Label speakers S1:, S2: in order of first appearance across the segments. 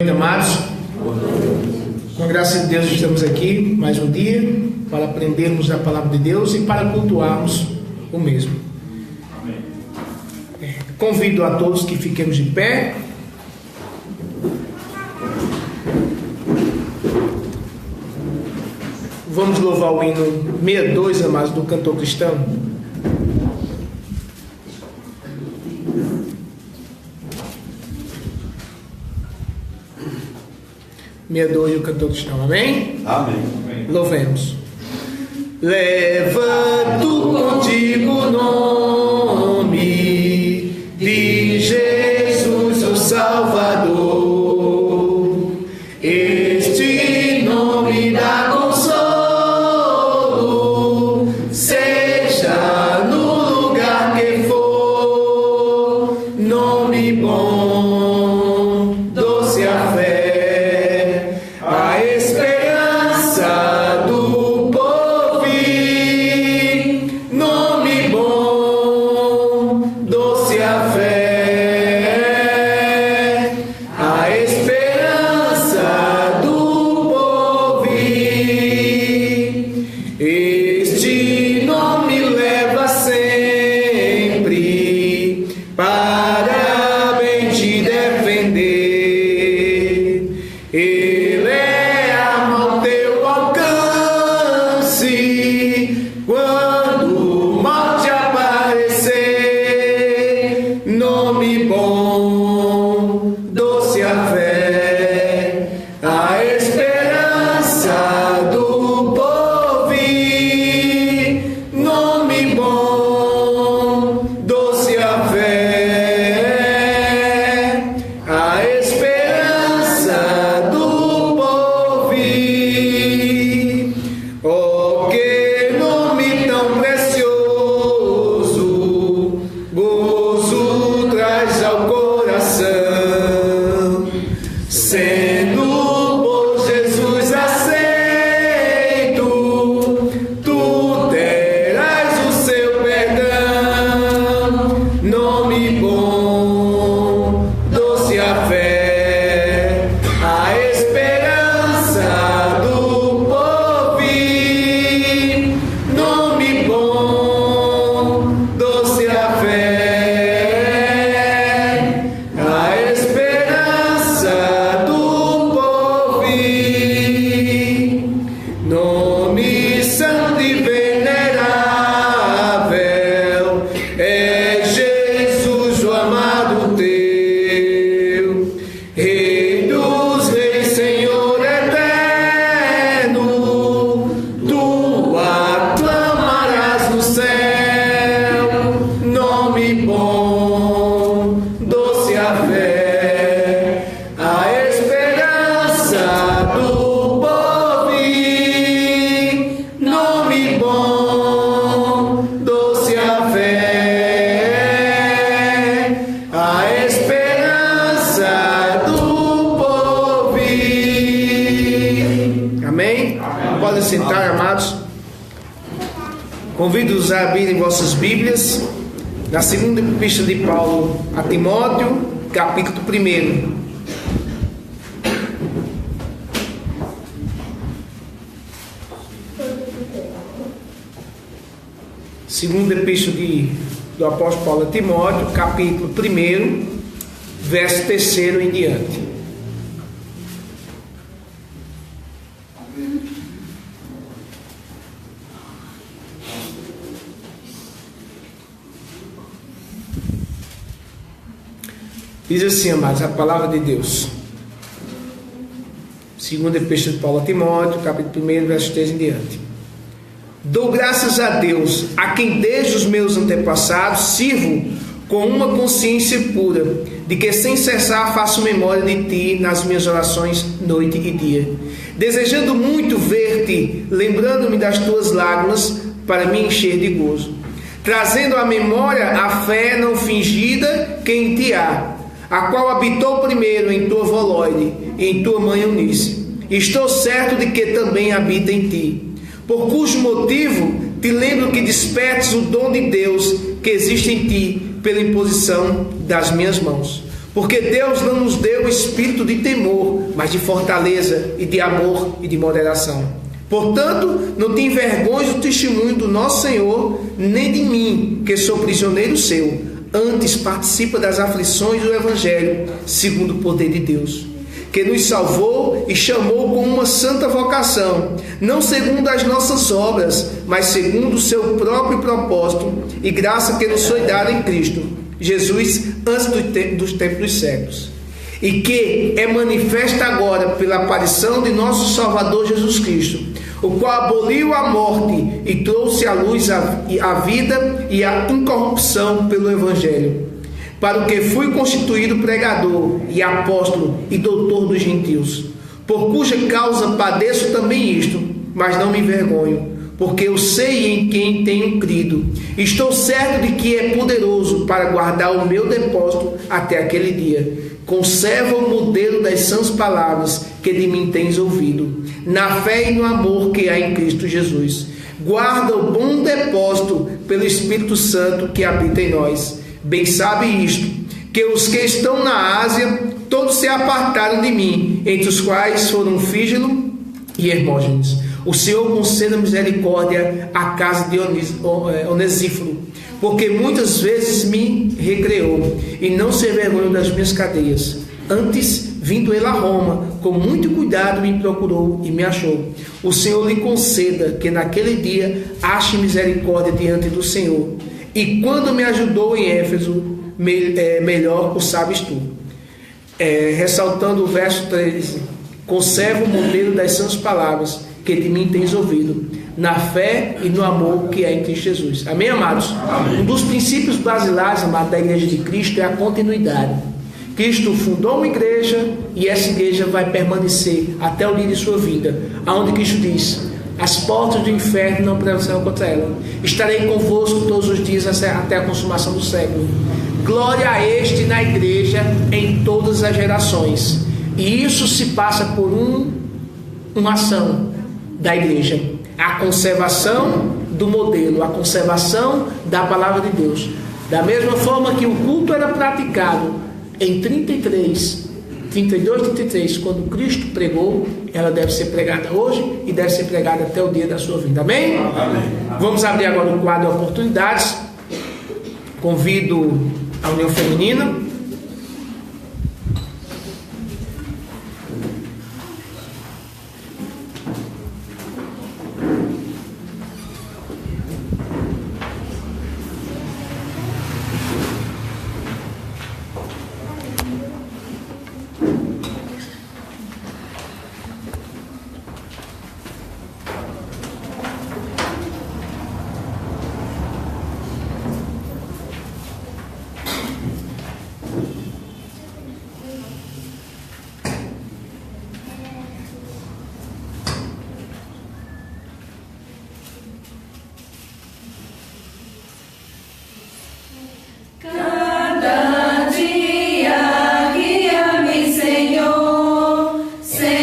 S1: Amados, com a graça de Deus estamos aqui mais um dia para aprendermos a palavra de Deus e para cultuarmos o mesmo. Convido a todos que fiquemos de pé. Vamos louvar o hino 62, amados, do cantor cristão. E o cantor cristão, amém?
S2: Amém.
S1: Louvemos. Levanto contigo o nome de Jesus, o Salvador. Este nome dá consolo, seja no lugar que for. Nome bom, doce a fé. Convido-os a abrirem vossas Bíblias na segunda epístola de Paulo a Timóteo, capítulo 1. Segunda epístola do apóstolo Paulo a Timóteo, capítulo 1, verso 3 em diante. Diz assim, amados, a palavra de Deus. Segunda epístola de Paulo a Timóteo, capítulo 1, verso 3 em diante. Dou graças a Deus, a quem desde os meus antepassados sirvo com uma consciência pura, de que sem cessar faço memória de ti nas minhas orações noite e dia, desejando muito ver-te, lembrando-me das tuas lágrimas, para me encher de gozo, trazendo à memória a fé não fingida que em ti há, a qual habitou primeiro em tua Volóide e em tua mãe Eunice. Estou certo de que também habita em ti, por cujo motivo te lembro que despertes o dom de Deus que existe em ti pela imposição das minhas mãos. Porque Deus não nos deu o espírito de temor, mas de fortaleza e de amor e de moderação. Portanto, não te envergonhes do testemunho do nosso Senhor, nem de mim, que sou prisioneiro seu. Antes participa das aflições do Evangelho, segundo o poder de Deus, que nos salvou e chamou com uma santa vocação, não segundo as nossas obras, mas segundo o seu próprio propósito e graça que nos foi dada em Cristo Jesus antes dos tempos dos séculos, e que é manifesta agora pela aparição de nosso Salvador Jesus Cristo, o qual aboliu a morte e trouxe à luz a vida e a incorrupção pelo Evangelho, para o que fui constituído pregador e apóstolo e doutor dos gentios, por cuja causa padeço também isto, mas não me envergonho, porque eu sei em quem tenho crido. Estou certo de que é poderoso para guardar o meu depósito até aquele dia. Conserva o modelo das sãs palavras que de mim tens ouvido, na fé e no amor que há em Cristo Jesus. Guarda o bom depósito pelo Espírito Santo que habita em nós. Bem sabe isto, que os que estão na Ásia, todos se apartaram de mim, entre os quais foram Fígelo e Hermógenes. O Senhor conceda misericórdia à casa de Onesíforo, porque muitas vezes me recreou e não se envergonhou das minhas cadeias. Antes, vindo ele a Roma, com muito cuidado me procurou e me achou. O Senhor lhe conceda que naquele dia ache misericórdia diante do Senhor. E quando me ajudou em Éfeso, melhor o sabes tu. Ressaltando o verso 13: conserva o modelo das sãs palavras que de mim tens ouvido, na fé e no amor que é em Cristo Jesus. Amém, amados? Amém. Um dos princípios basilares, amados, da Igreja de Cristo é a continuidade. Cristo fundou uma igreja e essa igreja vai permanecer até o dia de sua vida, aonde Cristo diz: as portas do inferno não prevalecerão contra ela. Estarei convosco todos os dias até a consumação do século. Glória a este na igreja em todas as gerações. E isso se passa por uma ação da igreja, a conservação do modelo, a conservação da palavra de Deus. Da mesma forma que o culto era praticado em 32, 33, quando Cristo pregou, ela deve ser pregada hoje e deve ser pregada até o dia da sua vinda. Amém? Amém. Vamos abrir agora o quadro Oportunidades. Convido a União Feminina.
S2: Say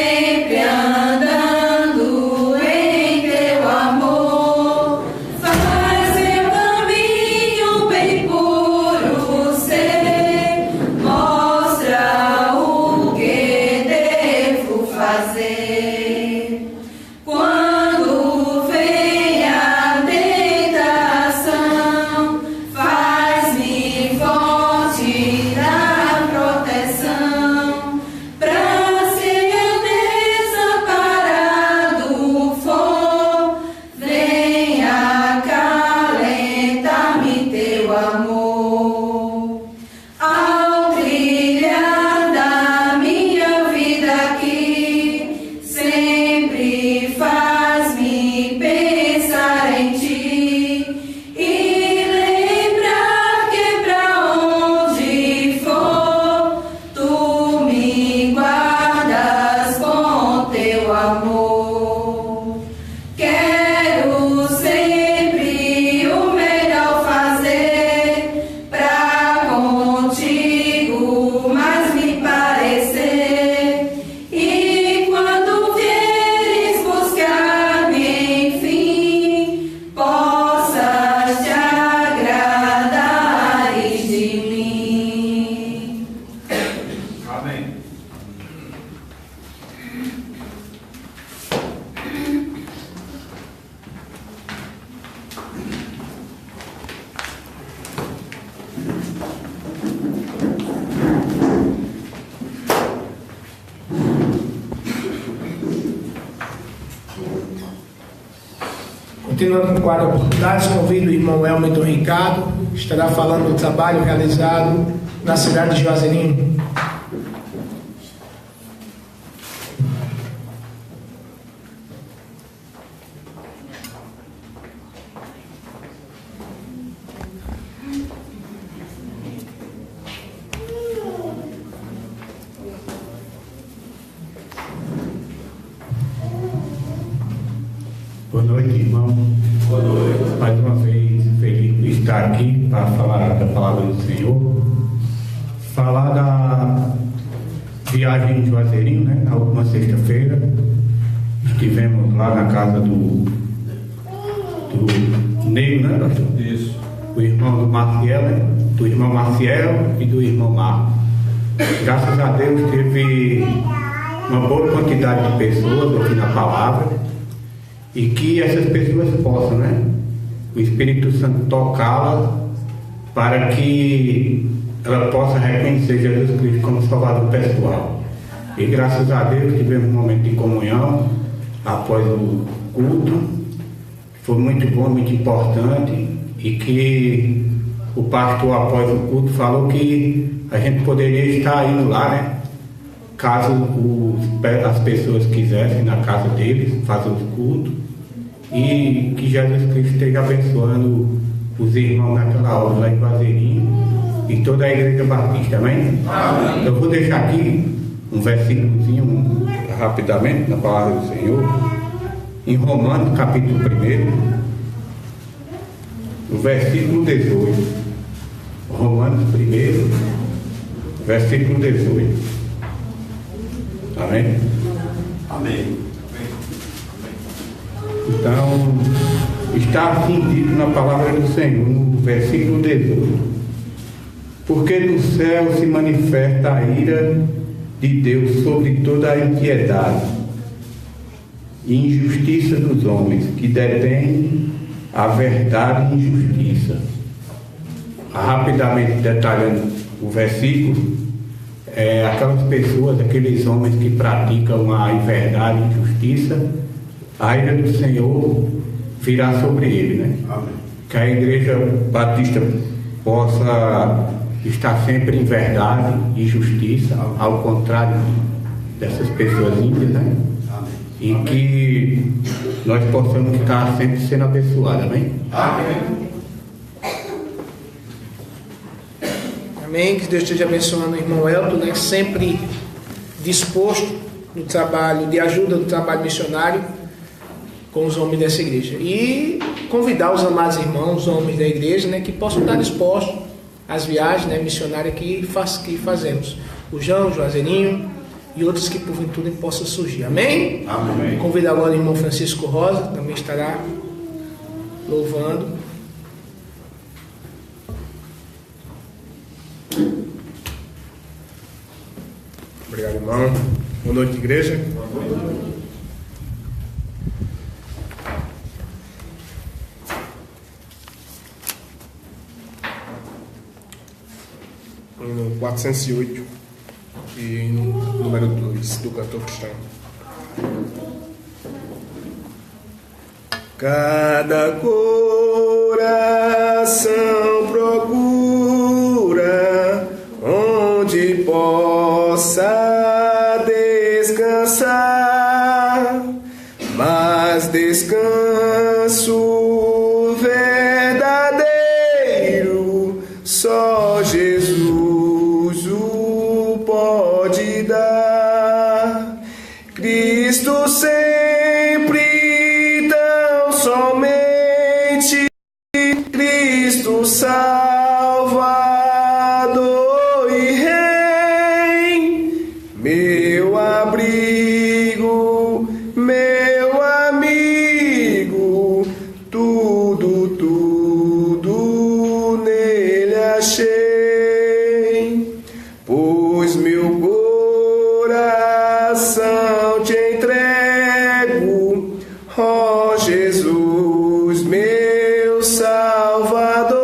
S1: Continuando com 4 oportunidades, convido o irmão Elmer Ricardo, estará falando do trabalho realizado na cidade de Juazeirinho.
S2: Boa noite, irmão. Boa noite. Mais uma vez, feliz de estar aqui para falar da palavra do Senhor. Falar da viagem em Juazeirinho, né? Na última sexta-feira. Estivemos lá na casa do Negro, né, pastor? Isso. O irmão do Maciel, né? Do irmão Maciel e do irmão Marco. Graças a Deus teve uma boa quantidade de pessoas aqui na palavra. E que essas pessoas possam, né, o Espírito Santo tocá-la para que ela possa reconhecer Jesus Cristo como Salvador pessoal. E graças a Deus tivemos um momento de comunhão após o culto. Foi muito bom, muito importante. E que o pastor, após o culto, falou que a gente poderia estar indo lá, né, caso as pessoas quisessem, na casa deles, fazer os cultos. E que Jesus Cristo esteja abençoando os irmãos naquela hora lá em Juazeirinho e toda a igreja batista, amém? Amém. Eu vou deixar aqui um versículozinho rapidamente na palavra do Senhor, em Romanos capítulo 1, no versículo 18. Romanos 1, versículo 18. Amém? Amém. Então, está assim dito na palavra do Senhor, no versículo 18: porque do céu se manifesta a ira de Deus sobre toda a impiedade e injustiça dos homens que detêm a verdade e injustiça. Rapidamente detalhando o versículo, aquelas pessoas, aqueles homens que praticam a inverdade e injustiça, a ira do Senhor virá sobre ele, né? Amém. Que a igreja batista possa estar sempre em verdade e justiça, ao contrário dessas pessoas ímpias, né? Amém. E que nós possamos estar sempre sendo abençoados, amém? Amém.
S1: Amém. Que Deus esteja abençoando o irmão Elton, né? Sempre disposto no trabalho de ajuda no trabalho missionário com os homens dessa igreja. E convidar os amados irmãos, os homens da igreja, né, que possam estar dispostos às viagens, né, missionárias que fazemos. O João, o Juazeirinho e outros que porventura possam surgir. Amém? Amém. Convido agora o irmão Francisco Rosa, também estará louvando.
S3: Obrigado, irmão. Boa noite, igreja. Boa noite. No 408 e no número 2 do cantor cristão. Cada coração procura onde possa descansar, mas descanso verdadeiro só Jesus pode dar. Cristo sempre, tão somente Cristo Salvador e Rei, meu abrigo, meu amigo, tudo nele achei. Pois meu coração te entrego, ó Jesus, meu Salvador.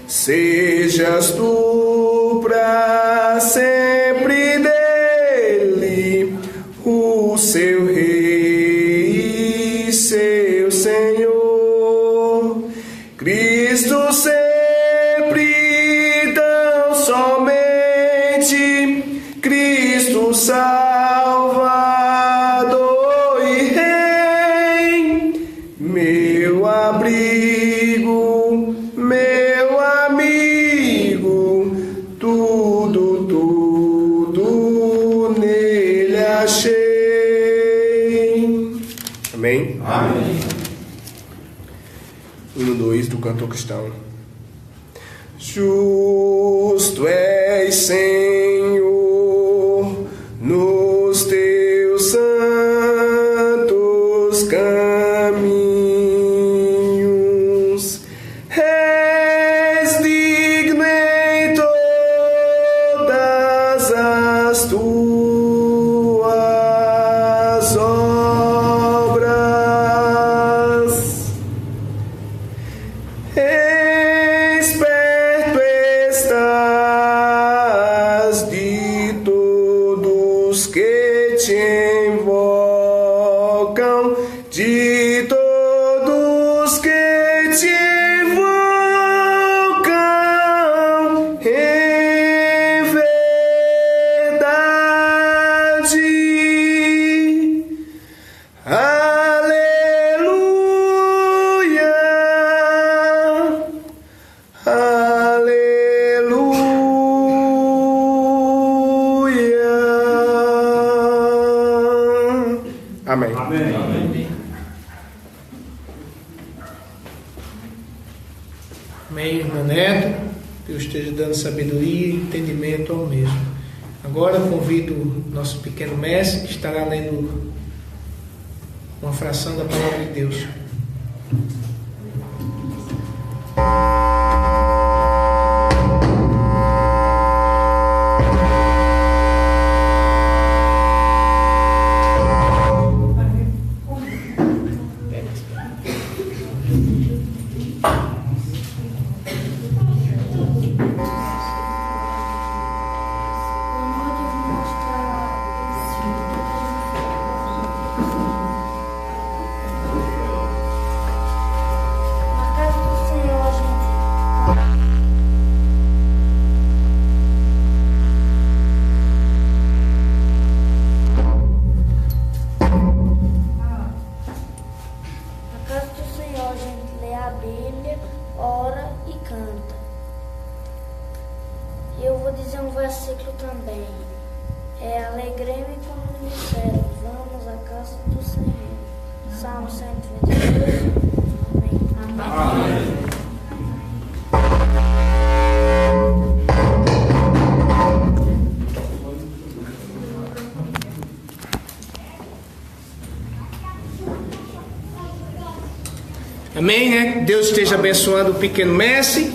S3: Sejas tu pra sempre dele, o seu Rei e seu Senhor.
S1: Salvador e Rei, meu abrigo, meu amigo, tudo nele achei. Amém?
S3: Amém.
S1: Hino 2 do cantor cristão. Justo és, Senhor, nos teus santos caminhos. És digno em todas as tuas obras. Esperto estás de todos que te invocam, de todos que te invocam em verdade. Aleluia, aleluia. Amém.
S3: Amém.
S1: Amém, irmão Neto. Deus esteja dando sabedoria e entendimento ao mesmo. Agora convido o nosso pequeno mestre que estará lendo uma fração da palavra de Deus.
S4: Eu vou dizer um versículo também. Alegrei-me quando me disseram, vamos à casa do Senhor. Salmo 122. Amém.
S3: Amém.
S1: Amém, né? Deus esteja abençoando o pequeno mestre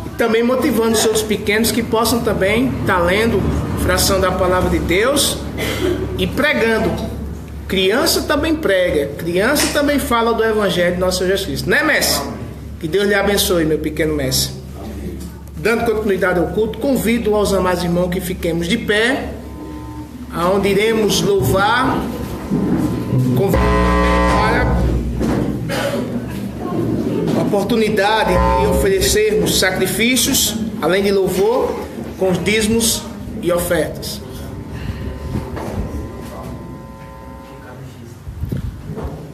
S1: e também motivando os seus pequenos que possam também estar lendo fração da palavra de Deus e pregando. Criança também prega, criança também fala do Evangelho de nosso Senhor Jesus Cristo, né, mestre? Que Deus lhe abençoe, meu pequeno mestre. Dando continuidade ao culto, convido aos amados irmãos que fiquemos de pé, aonde iremos louvar, para a oportunidade de oferecermos sacrifícios, além de louvor, com os dízimos e ofertas.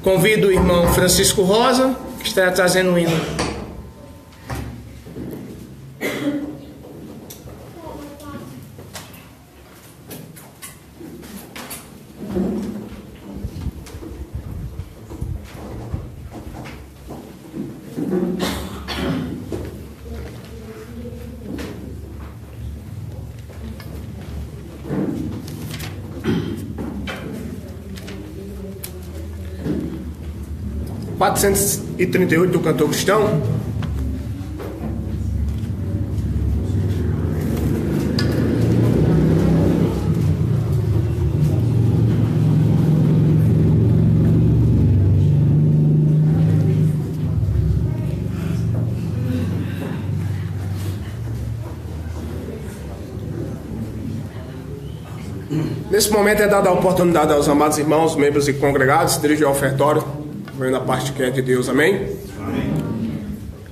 S1: Convido o irmão Francisco Rosa, que estará trazendo um hino.
S3: – 438 do cantor cristão. Nesse momento é dada a oportunidade aos amados irmãos, membros e congregados se dirigir ao ofertório, vendo a parte que é de Deus, amém? Amém.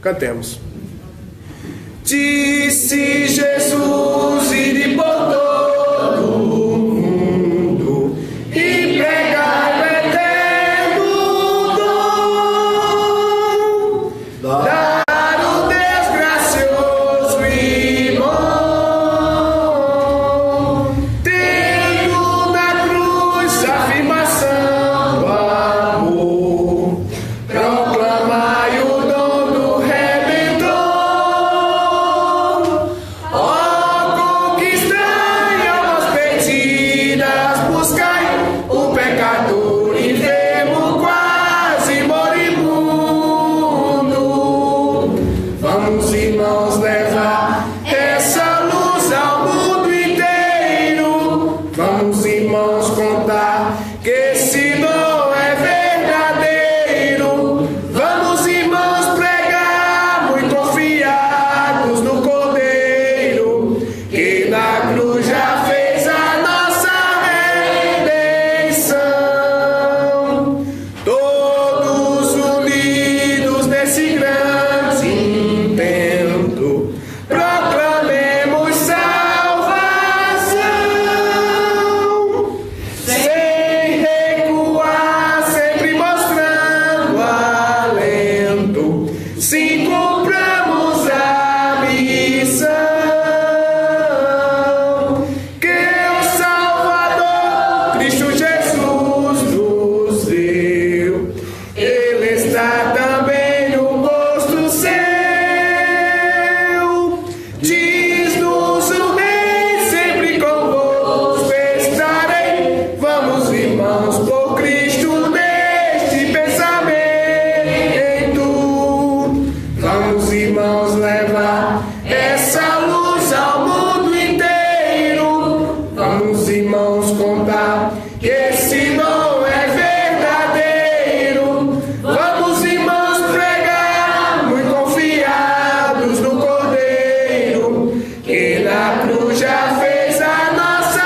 S3: Cantemos. Disse Jesus, ide por todo o mundo, Vamos, irmãos, contar que esse dom é verdadeiro. Vamos, irmãos, pregar muito confiados no Cordeiro, que na cruz já fez a nossa redenção. Todos unidos nesse grande intento, proclamemos salvação, sem recuar, sempre mostrando alento. Sim, cumpramos a missão que o Salvador Cristo Jesus nos deu. Ele está também no posto seu. Diz-nos o Rei, sempre convosco estarei. Vamos, irmãos, por Cristo neste pensamento. Vamos, irmãos, levar essa luz ao mundo inteiro. Vamos, irmãos, contar que esse dom é verdadeiro. Vamos, irmãos, pregar muito confiados no Cordeiro, que na cruz já fez a nossa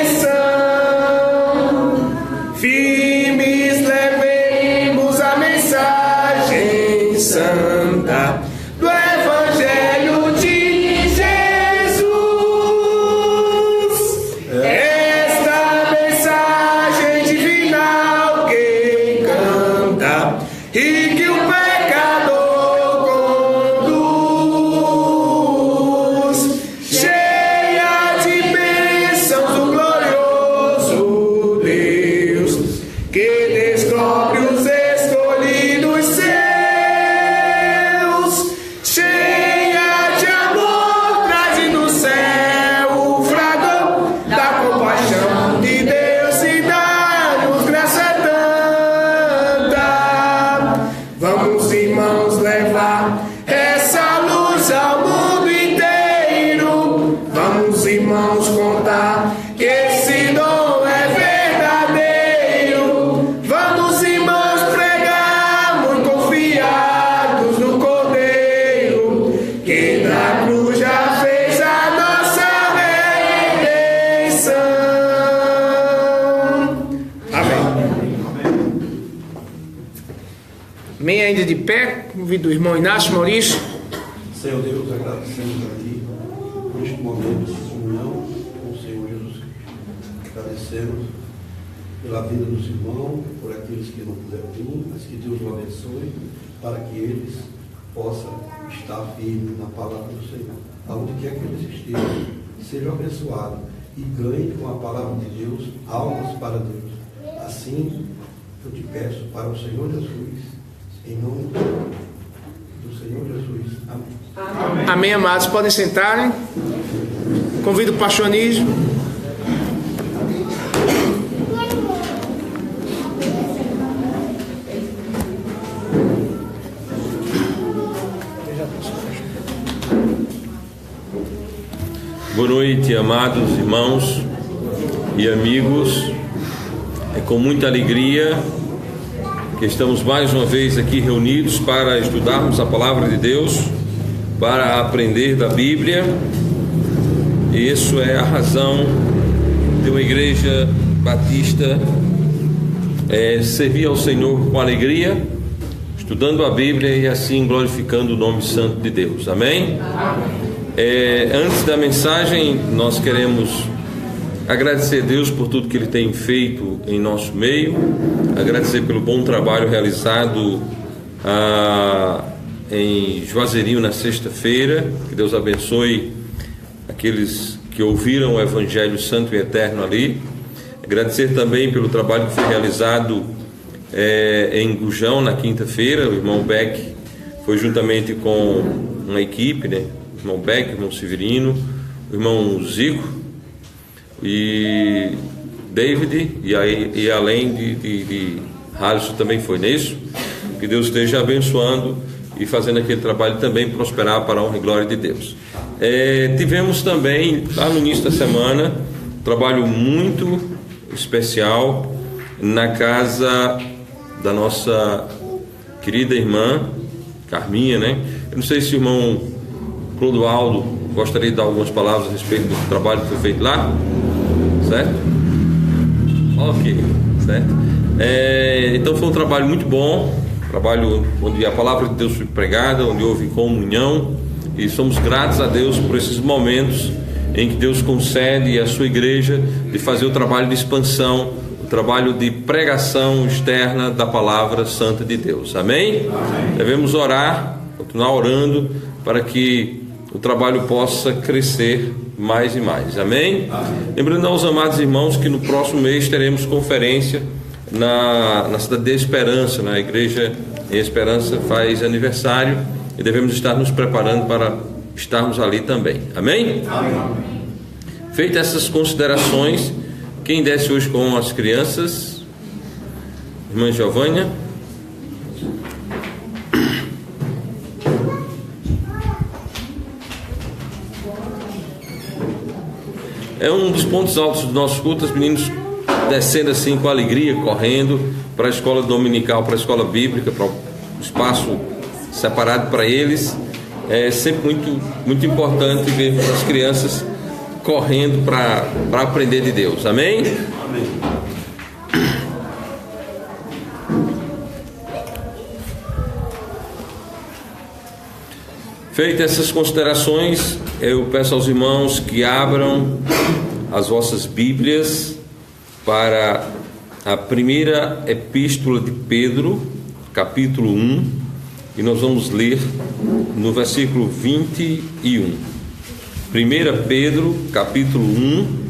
S3: redenção. Firmes levemos a mensagem santa do Evangelho de Jesus. Esta mensagem divinal que canta e que o pecador conduz, cheia de bênçãos do glorioso Deus, que descobre os escolhidos seus, cheia de amor, traz do céu o fragor da compaixão de Deus e dá-nos graça tanta. Vamos, irmãos, levar essa luz ao mundo inteiro. Vamos, irmãos, contar que esse dom é verdadeiro. Vamos, irmãos, pregar muito confiados no Cordeiro, que na cruz já fez a nossa redenção. Amém.
S1: Amém. Ainda de pé, convido o irmão Inácio Maurício.
S5: Senhor Deus, agradecemos a Ti por este momento de comunhão com o Senhor Jesus Cristo. Agradecemos pela vida dos irmãos, por aqueles que não puderam vir, mas que Deus o abençoe, para que eles possam estar firmes na palavra do Senhor. Aonde quer que eles estejam, sejam abençoados e ganhem com a palavra de Deus almas para Deus. Assim, eu te peço para o Senhor Jesus, em nome do Senhor Jesus. Amém.
S1: Amém, amados. Podem sentarem. Convido o pastor Anísio.
S6: Boa noite, amados irmãos e amigos. É com muita alegria que estamos mais uma vez aqui reunidos para estudarmos a palavra de Deus, para aprender da Bíblia. E isso é a razão de uma igreja batista servir ao Senhor com alegria, estudando a Bíblia e assim glorificando o nome santo de Deus. Amém? Antes da mensagem, nós queremos agradecer a Deus por tudo que Ele tem feito em nosso meio, agradecer pelo bom trabalho realizado em Juazeirinho na sexta-feira. Que Deus abençoe aqueles que ouviram o Evangelho Santo e Eterno ali. Agradecer também pelo trabalho que foi realizado em Gujão na quinta-feira. O irmão Beck foi juntamente com uma equipe, né? O irmão Beck, o irmão Severino, o irmão Zico e David, e além de Harrison também foi nisso. Que Deus esteja abençoando e fazendo aquele trabalho também prosperar para a honra e glória de Deus. Tivemos também, lá no início da semana, trabalho muito especial na casa da nossa querida irmã Carminha, né? Eu não sei se o irmão Clodoaldo gostaria de dar algumas palavras a respeito do trabalho que foi feito lá, certo? Ok, certo? Então foi um trabalho muito bom, trabalho onde a palavra de Deus foi pregada, onde houve comunhão, e somos gratos a Deus por esses momentos em que Deus concede à sua igreja de fazer o trabalho de expansão, o trabalho de pregação externa da palavra santa de Deus. Amém? Amém. Devemos orar, continuar orando para que o trabalho possa crescer mais e mais. Amém? Amém. Lembrando aos amados irmãos que no próximo mês teremos conferência na cidade de Esperança, na igreja em Esperança faz aniversário, e devemos estar nos preparando para estarmos ali também. Amém? Amém. Feitas essas considerações, quem desce hoje com as crianças? Irmã Giovânia. É um dos pontos altos do nosso culto, os meninos descendo assim com alegria, correndo para a escola dominical, para a escola bíblica, para o espaço separado para eles. É sempre muito importante ver as crianças correndo para aprender de Deus. Amém? Amém. Feitas essas considerações, eu peço aos irmãos que abram as vossas Bíblias para a primeira epístola de Pedro, capítulo 1, e nós vamos ler no versículo 21. 1 Pedro, capítulo 1,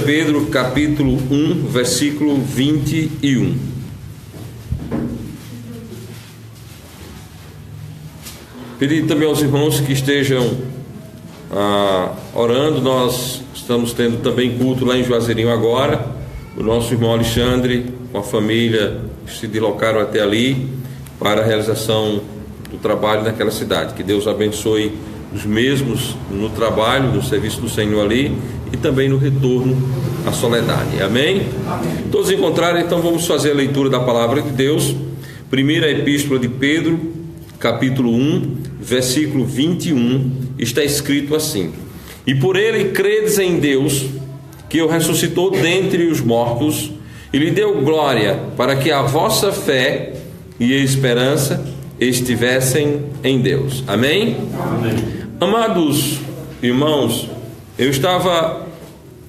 S6: Pedro, capítulo 1, versículo 21. Pedir também aos irmãos que estejam orando. Nós estamos tendo também culto lá em Juazeirinho agora. O nosso irmão Alexandre, com a família, se deslocaram até ali para a realização do trabalho naquela cidade. Que Deus abençoe os mesmos no trabalho, no serviço do Senhor ali, e também no retorno à Soledade. Amém? Amém. Todos encontraram, então vamos fazer a leitura da palavra de Deus. Primeira epístola de Pedro, capítulo 1, versículo 21, está escrito assim: E por ele credes em Deus, que o ressuscitou dentre os mortos, e lhe deu glória, para que a vossa fé e a esperança estivessem em Deus. Amém? Amém. Amados irmãos, eu estava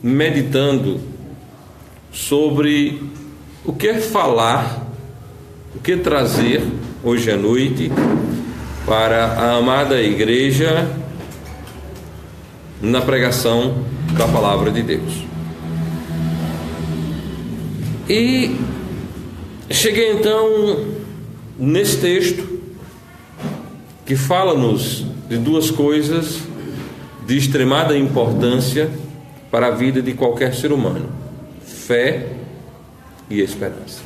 S6: meditando sobre o que falar, o que trazer hoje à noite para a amada igreja na pregação da palavra de Deus. E cheguei então nesse texto que fala-nos de duas coisas de extremada importância para a vida de qualquer ser humano: fé e esperança.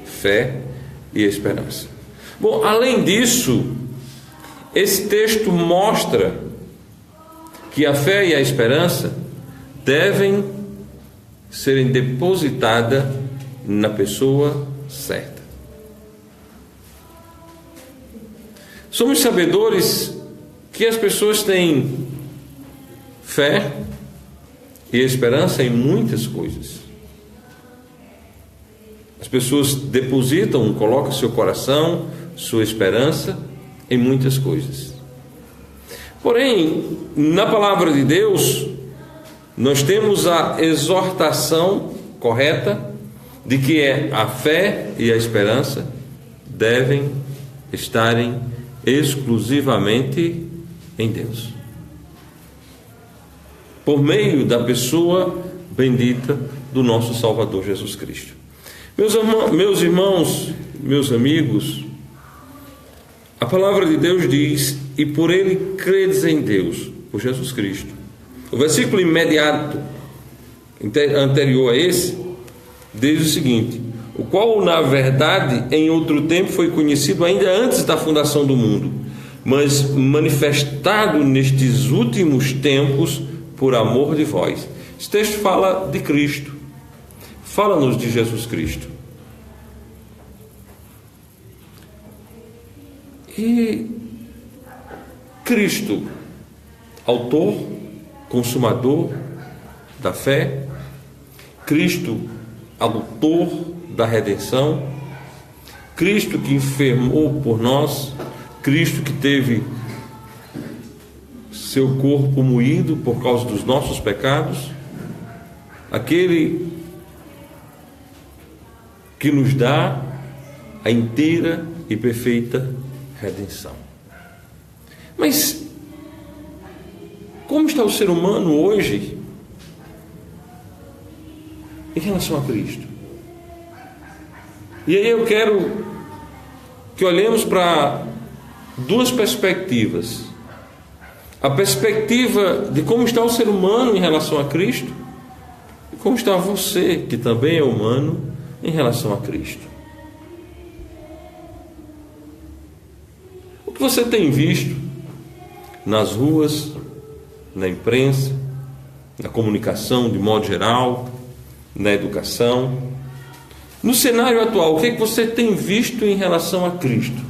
S6: Fé e esperança. Bom, além disso, esse texto mostra que a fé e a esperança devem serem depositadas na pessoa certa. Somos sabedores que as pessoas têm fé e esperança em muitas coisas. As pessoas depositam, colocam seu coração, sua esperança em muitas coisas. Porém, na palavra de Deus, nós temos a exortação correta de que a fé e a esperança devem estarem exclusivamente em Deus, por meio da pessoa bendita do nosso Salvador Jesus Cristo. Meus irmãos, meus amigos, a palavra de Deus diz: e por ele credes em Deus, por Jesus Cristo. O versículo imediato anterior a esse diz o seguinte: o qual na verdade em outro tempo foi conhecido ainda antes da fundação do mundo, mas manifestado nestes últimos tempos por amor de vós. Esse texto fala de Cristo, fala-nos de Jesus Cristo. E Cristo, autor, consumador da fé, Cristo, autor da redenção, Cristo que enfermou por nós, Cristo que teve seu corpo moído por causa dos nossos pecados, aquele que nos dá a inteira e perfeita redenção. Mas como está o ser humano hoje em relação a Cristo? E aí eu quero que olhemos para duas perspectivas. A perspectiva de como está o ser humano em relação a Cristo e como está você, que também é humano, em relação a Cristo. O que você tem visto nas ruas, na imprensa, na comunicação de modo geral, na educação, no cenário atual, o que é que você tem visto em relação a Cristo?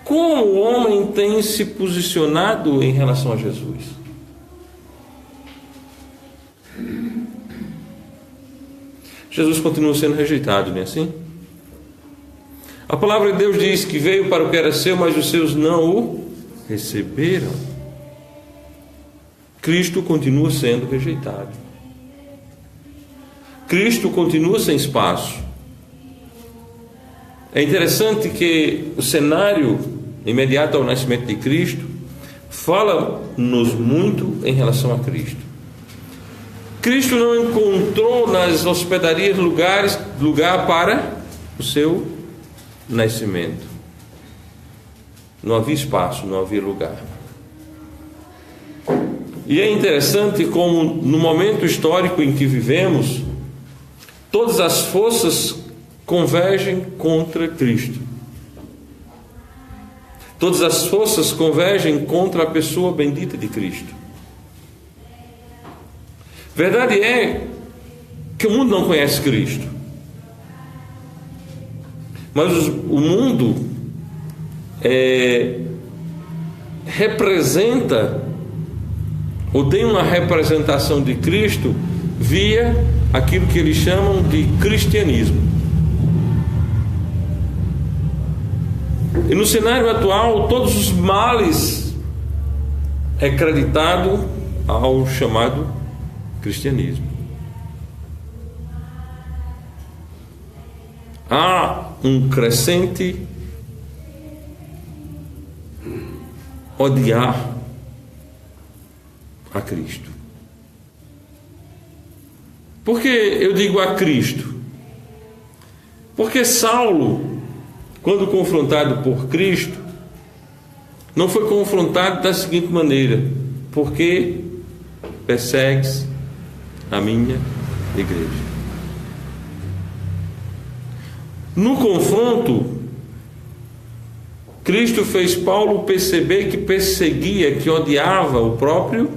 S6: Como o homem tem se posicionado em relação a Jesus? Jesus continua sendo rejeitado, não é assim? A palavra de Deus diz que veio para o que era seu, mas os seus não o receberam. Cristo continua sendo rejeitado. Cristo continua sem espaço. É interessante que o cenário imediato ao nascimento de Cristo fala-nos muito em relação a Cristo. Cristo não encontrou nas hospedarias lugar para o seu nascimento. Não havia espaço, não havia lugar. E é interessante como no momento histórico em que vivemos, todas as forças convergem contra Cristo. Todas as forças convergem contra a pessoa bendita de Cristo. Verdade é que o mundo não conhece Cristo. Mas o mundo representa ou tem uma representação de Cristo via aquilo que eles chamam de cristianismo. E no cenário atual, todos os males é creditado ao chamado cristianismo. Há um crescente odiar a Cristo. Por que eu digo a Cristo? Porque Saulo, quando confrontado por Cristo, não foi confrontado da seguinte maneira: por que persegues a minha igreja? No confronto, Cristo fez Paulo perceber que perseguia, que odiava o próprio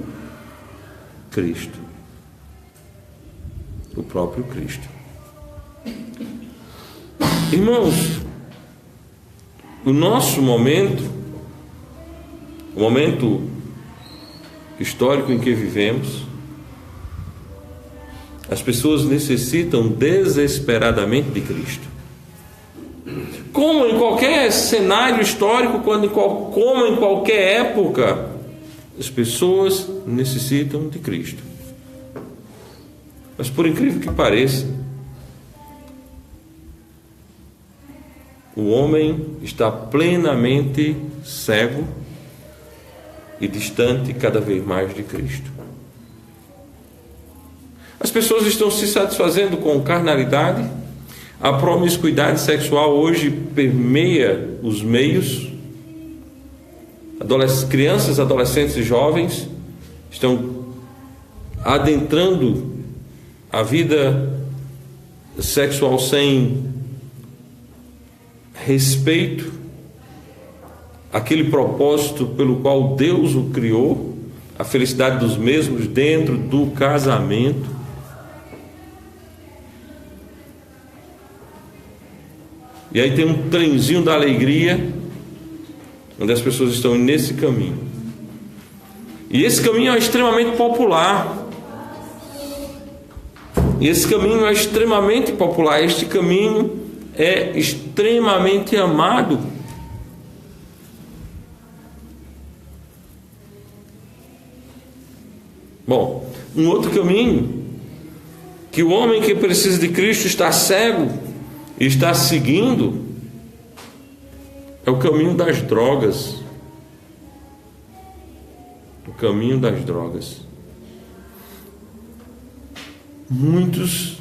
S6: Cristo. O próprio Cristo. Irmãos, o nosso momento, o momento histórico em que vivemos, as pessoas necessitam desesperadamente de Cristo. Como em qualquer cenário histórico, como em qualquer época, as pessoas necessitam de Cristo. Mas por incrível que pareça, o homem está plenamente cego e distante cada vez mais de Cristo. As pessoas estão se satisfazendo com carnalidade. A promiscuidade sexual hoje permeia os meios. Crianças, adolescentes e jovens estão adentrando a vida sexual sem respeito aquele propósito pelo qual Deus o criou, a felicidade dos mesmos dentro do casamento. E aí tem um trenzinho da alegria, onde as pessoas estão nesse caminho. E esse caminho é extremamente popular. Este caminho é extremamente amado. Bom, um outro caminho que o homem que precisa de Cristo está cego e está seguindo é o caminho das drogas. O caminho das drogas. Muitos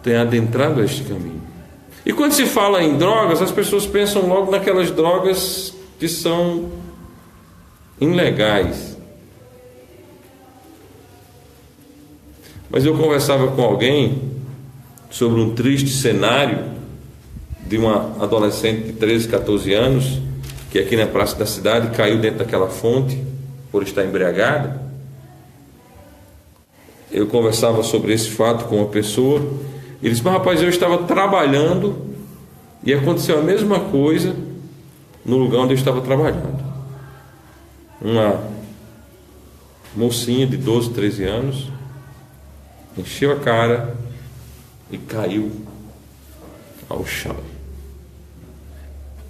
S6: têm adentrado este caminho. E quando se fala em drogas, as pessoas pensam logo naquelas drogas que são ilegais. Mas eu conversava com alguém sobre um triste cenário de uma adolescente de 13, 14 anos, que aqui na praça da cidade caiu dentro daquela fonte por estar embriagada. Eu conversava sobre esse fato com uma pessoa. Ele disse: mas rapaz, eu estava trabalhando e aconteceu a mesma coisa no lugar onde eu estava trabalhando. Uma mocinha de 12, 13 anos encheu a cara e caiu ao chão.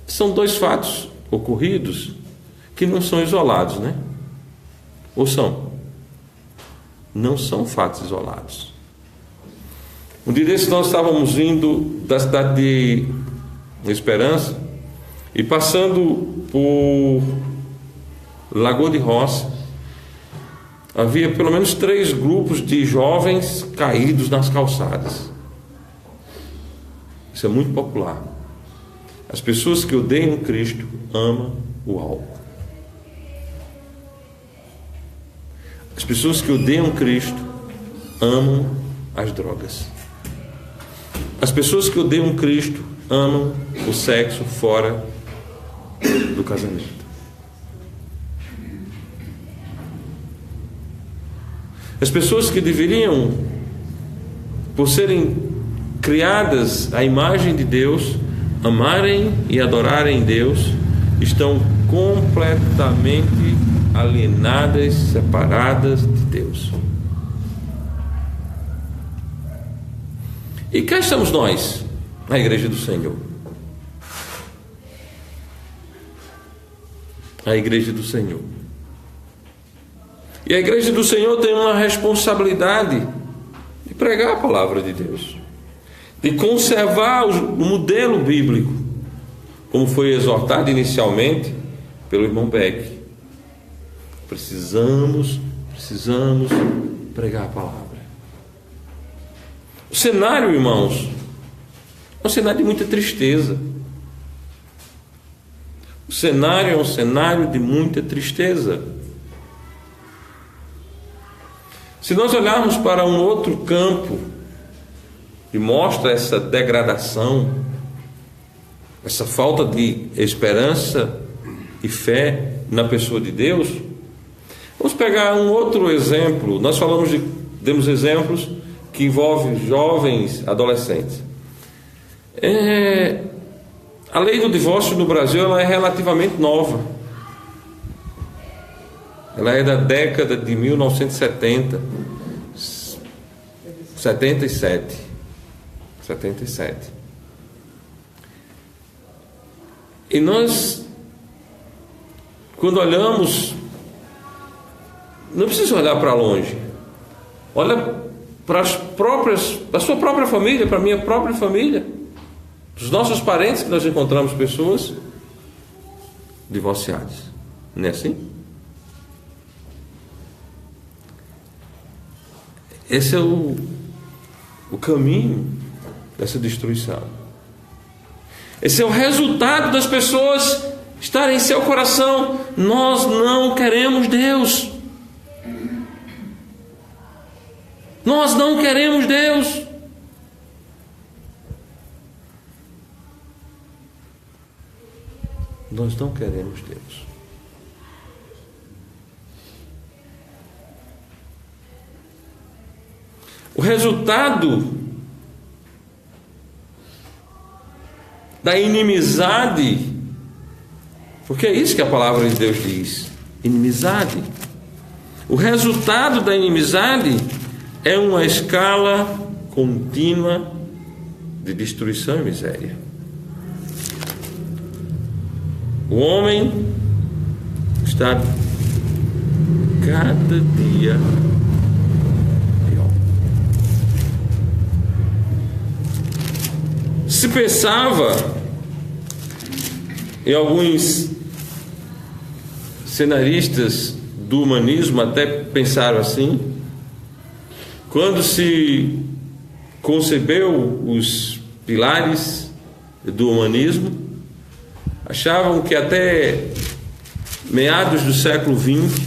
S6: São dois fatos ocorridos que não são isolados, né? Ou são? Não são fatos isolados. Um dia desses nós estávamos indo da cidade de Esperança e passando por Lagoa de Roça. Havia pelo menos 3 grupos de jovens caídos nas calçadas. Isso é muito popular. As pessoas que odeiam Cristo amam o álcool. As pessoas que odeiam Cristo amam as drogas. As pessoas que odeiam Cristo amam o sexo fora do casamento. As pessoas que deveriam, por serem criadas à imagem de Deus, amarem e adorarem Deus, estão completamente alienadas, separadas de Deus. E cá estamos nós, na Igreja do Senhor. A Igreja do Senhor. E a Igreja do Senhor tem uma responsabilidade de pregar a palavra de Deus, de conservar o modelo bíblico, como foi exortado inicialmente pelo irmão Beck. Precisamos pregar a palavra. O cenário, irmãos, é um cenário de muita tristeza. O cenário é um cenário de muita tristeza. Se nós olharmos para um outro campo que mostra essa degradação, essa falta de esperança e fé na pessoa de Deus, vamos pegar um outro exemplo. Nós demos exemplos que envolvem jovens, adolescentes. A lei do divórcio no Brasil ela é relativamente nova. Ela é da década de 1970, 77. E nós, quando olhamos, não precisa olhar para longe. Olha para a sua própria família, para a minha própria família, dos nossos parentes, que nós encontramos pessoas divorciadas. Não é assim? Esse é o caminho dessa destruição. Esse é o resultado das pessoas estarem em seu coração: nós não queremos Deus. Nós não queremos Deus. Nós não queremos Deus. O resultado da inimizade, porque é isso que a palavra de Deus diz, inimizade. O resultado da inimizade é uma escala contínua de destruição e miséria. O homem está cada dia pior. Se pensava, e alguns cenaristas do humanismo até pensaram assim, quando se concebeu os pilares do humanismo, achavam que até meados do século XX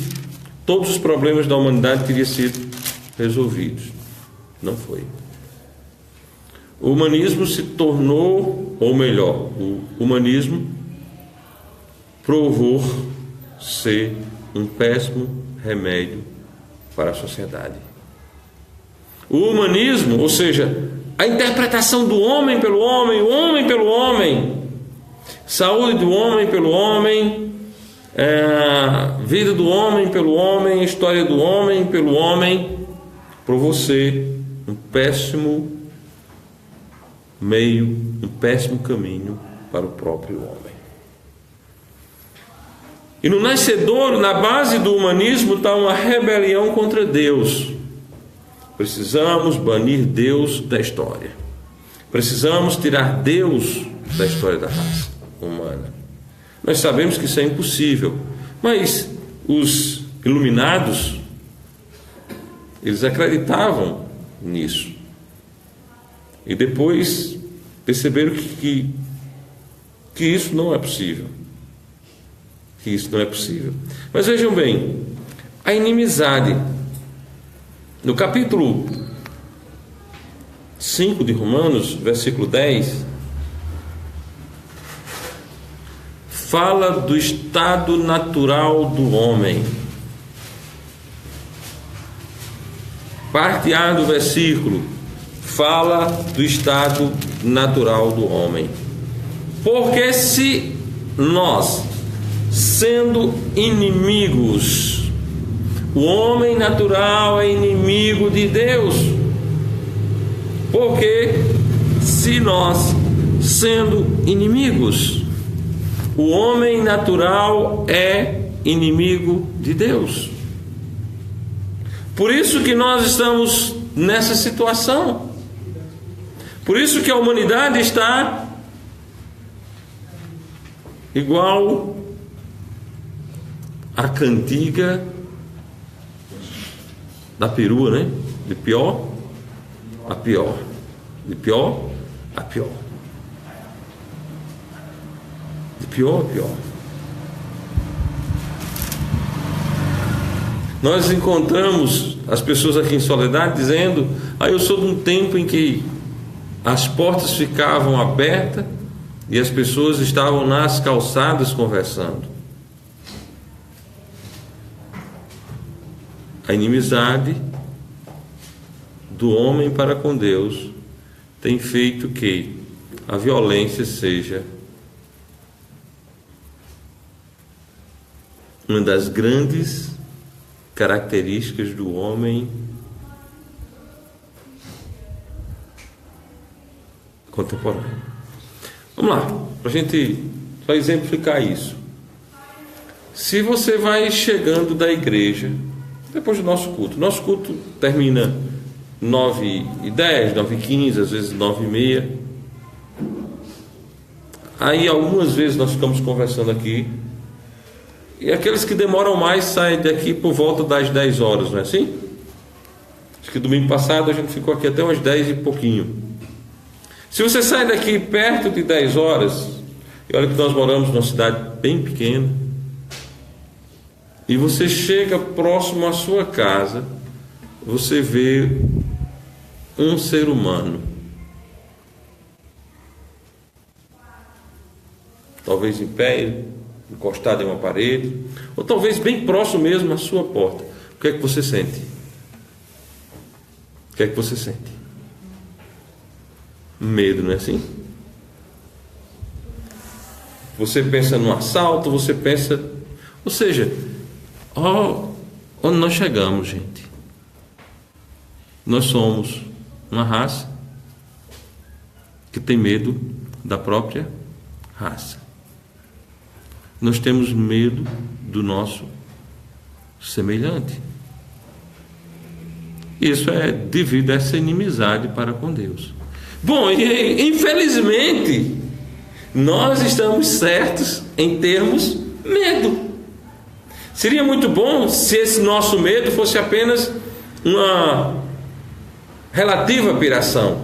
S6: todos os problemas da humanidade teriam sido resolvidos. Não foi. O humanismo se tornou, ou melhor, o humanismo provou ser um péssimo remédio para a sociedade. O humanismo, ou seja, a interpretação do homem pelo homem, o homem pelo homem, saúde do homem pelo homem, vida do homem pelo homem, história do homem pelo homem, provou ser um péssimo meio, um péssimo caminho para o próprio homem. E no nascedouro, na base do humanismo, está uma rebelião contra Deus. Precisamos banir Deus da história. Precisamos tirar Deus da história da raça humana. Nós sabemos que isso é impossível, mas os iluminados, eles acreditavam nisso. E depois perceberam que isso não é possível. Que isso não é possível. Mas vejam bem, a inimizade. No capítulo 5 de Romanos, versículo 10, fala do estado natural do homem. Parte A do versículo fala do estado natural do homem. Porque se nós, sendo inimigos, o homem natural é inimigo de Deus. Porque se nós, sendo inimigos, o homem natural é inimigo de Deus. Por isso que nós estamos nessa situação. Por isso que a humanidade está igual a cantiga da perua, né? De pior a pior. De pior a pior. De pior a pior. Nós encontramos as pessoas aqui em Soledade dizendo: eu sou de um tempo em que as portas ficavam abertas e as pessoas estavam nas calçadas conversando. A inimizade do homem para com Deus tem feito que a violência seja uma das grandes características do homem contemporâneo. Vamos lá, para a gente só exemplificar isso. Se você vai chegando da igreja depois do nosso culto termina 9h10, 9h15, às vezes 9h30. Aí algumas vezes nós ficamos conversando aqui, e aqueles que demoram mais saem daqui por volta das 10 horas, não é assim? Acho que domingo passado a gente ficou aqui até umas 10 e pouquinho. Se você sai daqui perto de 10 horas, e olha que nós moramos numa cidade bem pequena, e você chega próximo à sua casa, você vê um ser humano, talvez em pé, encostado em uma parede, ou talvez bem próximo mesmo à sua porta. O que é que você sente? O que é que você sente? Medo, não é assim? Você pensa no assalto, você pensa... Ou seja, onde nós chegamos, gente? Nós somos uma raça que tem medo da própria raça. Nós temos medo do nosso semelhante. Isso é devido a essa inimizade para com Deus. Bom, infelizmente, nós estamos certos em termos medo. Seria muito bom se esse nosso medo fosse apenas uma relativa piração,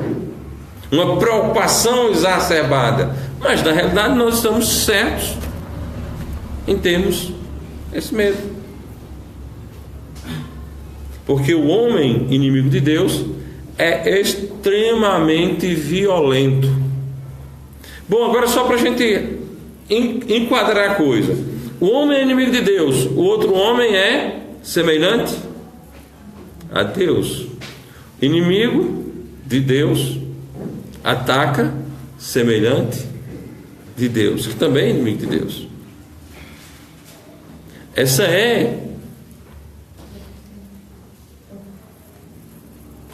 S6: uma preocupação exacerbada. Mas na realidade nós estamos certos em termos esse medo. Porque o homem inimigo de Deus é extremamente violento. Bom, agora só para a gente enquadrar a coisa. O homem é inimigo de Deus, o outro homem é semelhante a Deus. Inimigo de Deus ataca semelhante de Deus, que também é inimigo de Deus. Essa é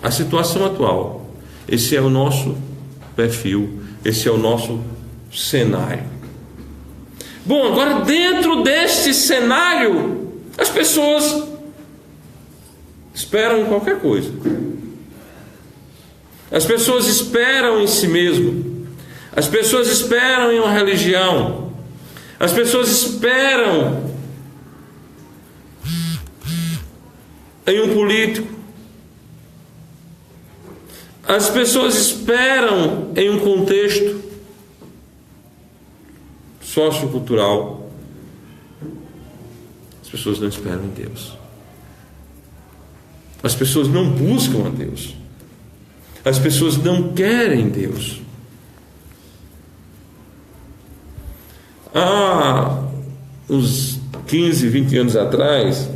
S6: a situação atual. Esse é o nosso perfil, esse é o nosso cenário. Bom, agora dentro deste cenário, as pessoas esperam em qualquer coisa. As pessoas esperam em si mesmo. As pessoas esperam em uma religião. As pessoas esperam em um político. As pessoas esperam em um contexto sociocultural. As pessoas não esperam em Deus. As pessoas não buscam a Deus. As pessoas não querem Deus. Há uns 15, 20 anos atrás,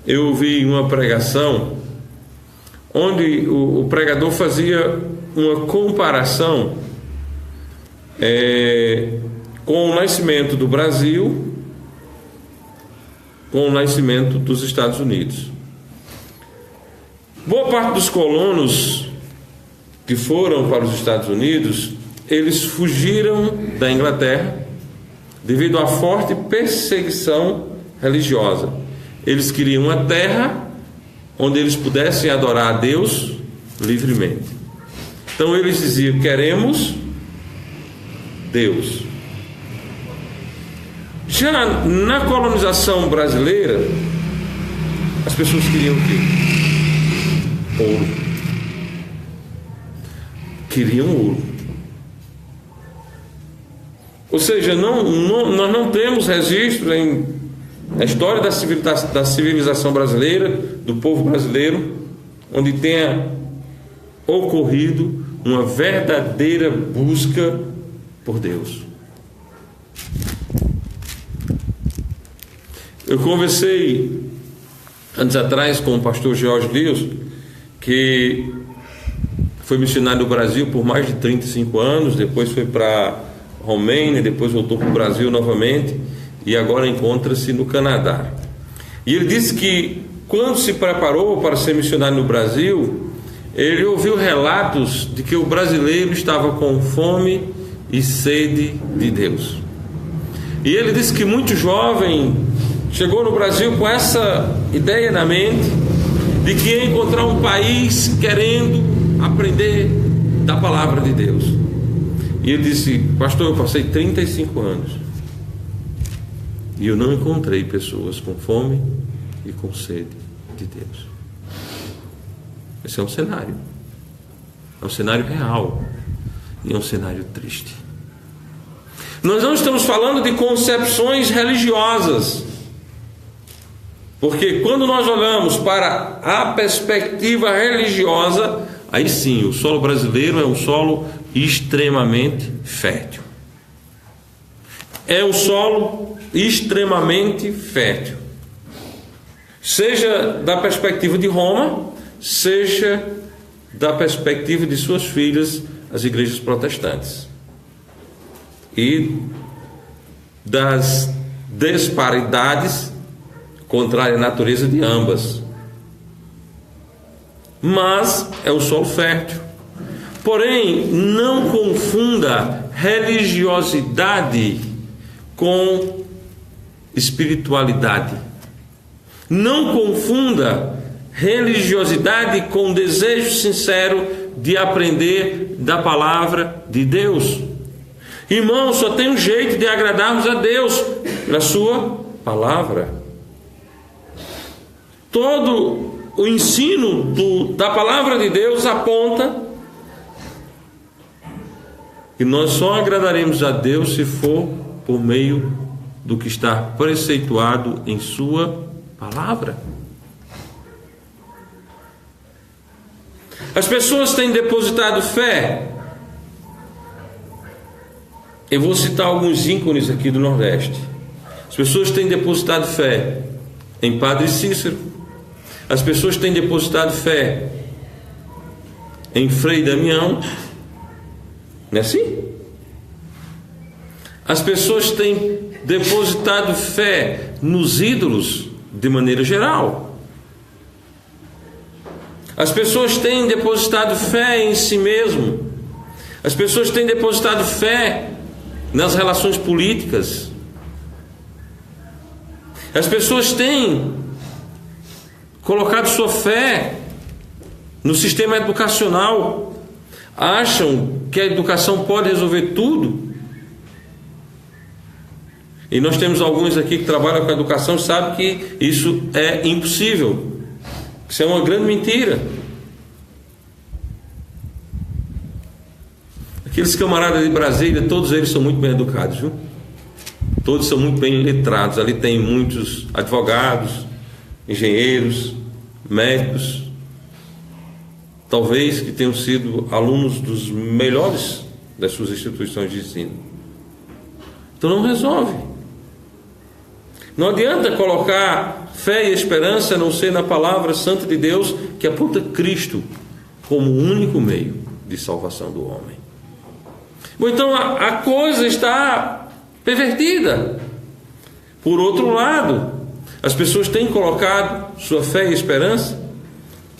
S6: eu ouvi uma pregação onde o pregador fazia uma comparação com o nascimento do Brasil com o nascimento dos Estados Unidos. Boa parte dos colonos que foram para os Estados Unidos, eles fugiram da Inglaterra devido à forte perseguição religiosa. Eles queriam uma terra onde eles pudessem adorar a Deus livremente. Então eles diziam: queremos Deus. Já na colonização brasileira, as pessoas queriam o quê? Ouro. Queriam ouro. Ou seja, nós não temos registro na história da civilização brasileira, do povo brasileiro, onde tenha ocorrido uma verdadeira busca por Deus. Eu conversei anos atrás com o pastor George Lewis, que foi missionário no Brasil por mais de 35 anos, depois foi para Romênia, depois voltou para o Brasil novamente e agora encontra-se no Canadá. E ele disse que quando se preparou para ser missionário no Brasil, ele ouviu relatos de que o brasileiro estava com fome e sede de Deus. E ele disse que muito jovem chegou no Brasil com essa ideia na mente de que ia encontrar um país querendo aprender da palavra de Deus. E ele disse: pastor, eu passei 35 anos e eu não encontrei pessoas com fome e com sede de Deus. Esse é um cenário real e é um cenário triste. Nós não estamos falando de concepções religiosas, porque quando nós olhamos para a perspectiva religiosa, aí sim, o solo brasileiro é um solo extremamente fértil. É um solo extremamente fértil, seja da perspectiva de Roma, seja da perspectiva de suas filhas, as igrejas protestantes, e das disparidades contrárias à natureza de ambas. Mas é o solo fértil. Porém, não confunda religiosidade com espiritualidade. Não confunda religiosidade com desejo sincero de aprender da palavra de Deus. Irmão, só tem um jeito de agradarmos a Deus, na sua palavra. Todo o ensino da palavra de Deus aponta que nós só agradaremos a Deus se for por meio do que está preceituado em sua palavra. As pessoas têm depositado fé. Eu vou citar alguns ícones aqui do Nordeste. As pessoas têm depositado fé em Padre Cícero. As pessoas têm depositado fé em Frei Damião. Não é assim? As pessoas têm depositado fé nos ídolos de maneira geral. As pessoas têm depositado fé em si mesmo. As pessoas têm depositado fé nas relações políticas. As pessoas têm colocado sua fé no sistema educacional. Acham que a educação pode resolver tudo. E nós temos alguns aqui que trabalham com a educação e sabem que isso é impossível. Isso é uma grande mentira. Aqueles camaradas de Brasília, todos eles são muito bem educados, viu? Todos são muito bem letrados. Ali tem muitos advogados, engenheiros, médicos, talvez que tenham sido alunos dos melhores das suas instituições de ensino. Então não resolve. Não adianta colocar fé e esperança a não ser na palavra santa de Deus, que aponta Cristo como o único meio de salvação do homem. Bom, então a coisa está pervertida. Por outro lado, as pessoas têm colocado sua fé e esperança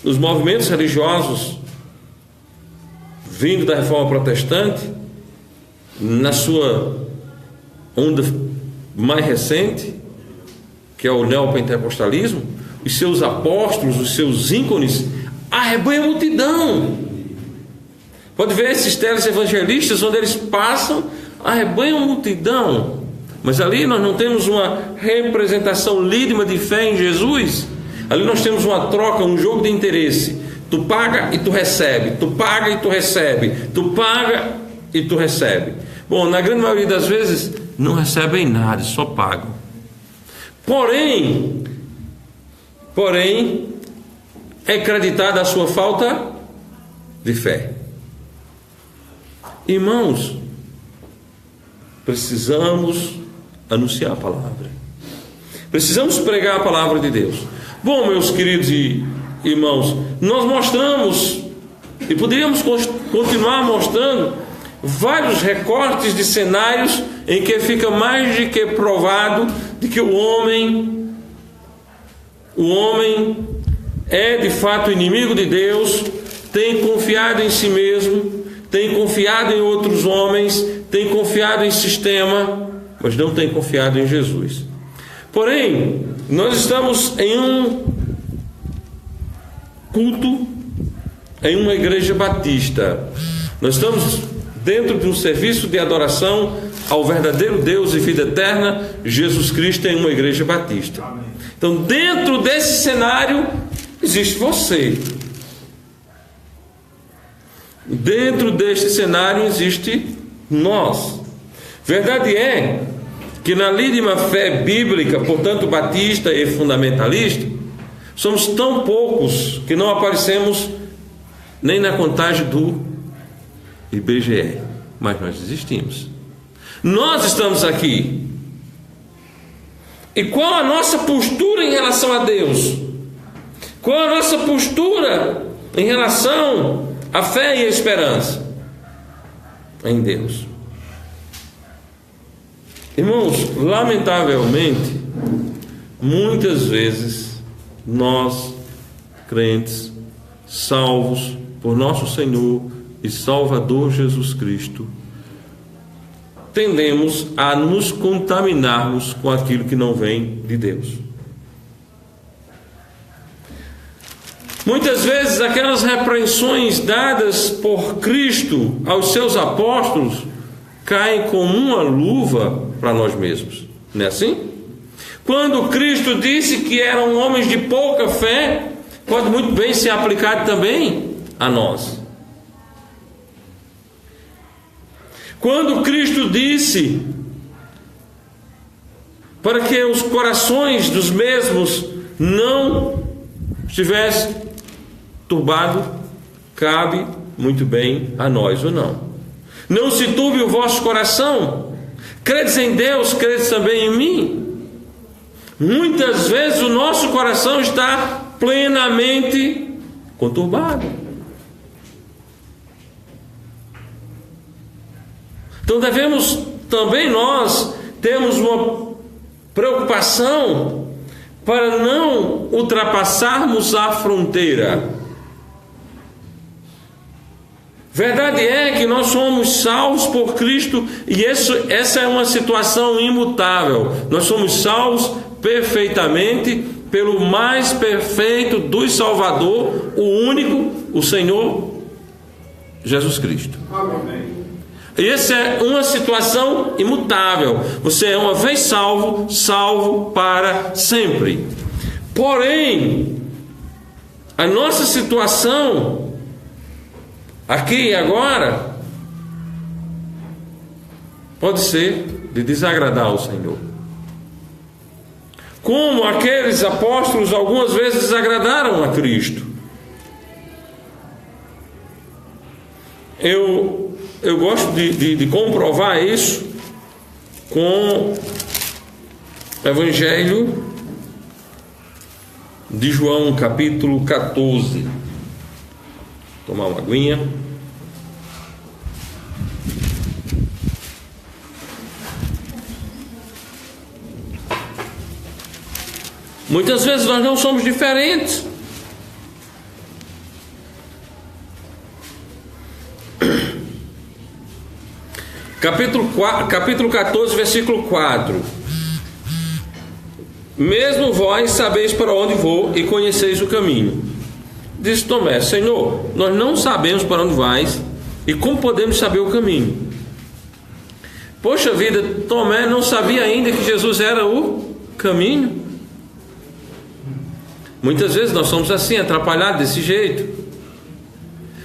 S6: nos movimentos religiosos vindo da reforma protestante, na sua onda mais recente, que é o neopentecostalismo. Os seus apóstolos, os seus ícones arrebanham a multidão. Pode ver esses televangelistas, onde eles passam, arrebanham a multidão. Mas ali nós não temos uma representação lídima de fé em Jesus. Ali nós temos uma troca, um jogo de interesse. Tu paga e tu recebe, tu paga e tu recebe, tu paga e tu recebe. Bom, na grande maioria das vezes não recebem nada, só pagam. Porém, é acreditada a sua falta de fé. Irmãos, precisamos anunciar a palavra. Precisamos pregar a palavra de Deus. Bom, meus queridos irmãos, nós mostramos, e poderíamos continuar mostrando, vários recortes de cenários em que fica mais de que provado de que o homem é de fato inimigo de Deus, tem confiado em si mesmo, tem confiado em outros homens, tem confiado em sistema, mas não tem confiado em Jesus. Porém, nós estamos em um culto, em uma igreja batista. Nós estamos dentro de um serviço de adoração ao verdadeiro Deus e vida eterna, Jesus Cristo, em uma igreja batista. Então, dentro desse cenário, existe você. Dentro deste cenário existe nós. Verdade é que na lídima fé bíblica, portanto batista e fundamentalista, somos tão poucos que não aparecemos nem na contagem do IBGE, mas nós existimos. Nós estamos aqui. E qual a nossa postura em relação a Deus? Qual a nossa postura em relação à fé e à esperança em Deus? Irmãos, lamentavelmente, muitas vezes nós, crentes, salvos por nosso Senhor e Salvador Jesus Cristo, tendemos a nos contaminarmos com aquilo que não vem de Deus. Muitas vezes aquelas repreensões dadas por Cristo aos seus apóstolos caem como uma luva para nós mesmos, não é assim? Quando Cristo disse que eram homens de pouca fé, pode muito bem ser aplicado também a nós. Quando Cristo disse para que os corações dos mesmos não estivessem turbados, cabe muito bem a nós ou não. Não se turbe o vosso coração, credes em Deus, credes também em mim. Muitas vezes o nosso coração está plenamente conturbado. Então devemos também nós termos uma preocupação para não ultrapassarmos a fronteira. Verdade é que nós somos salvos por Cristo e essa é uma situação imutável. Nós somos salvos perfeitamente pelo mais perfeito dos Salvador, o único, o Senhor Jesus Cristo. Amém. Essa é uma situação imutável. Você é uma vez salvo, salvo para sempre. Porém, a nossa situação aqui e agora pode ser de desagradar ao Senhor. Como aqueles apóstolos algumas vezes desagradaram a Cristo. Eu gosto de comprovar isso com o Evangelho de João, capítulo 14. Vou tomar uma aguinha. Muitas vezes nós não somos diferentes. Capítulo 14, versículo 4. Mesmo vós sabeis para onde vou e conheceis o caminho. Disse Tomé: Senhor, nós não sabemos para onde vais e como podemos saber o caminho? Poxa vida, Tomé não sabia ainda que Jesus era o caminho. Muitas vezes nós somos assim, atrapalhados desse jeito.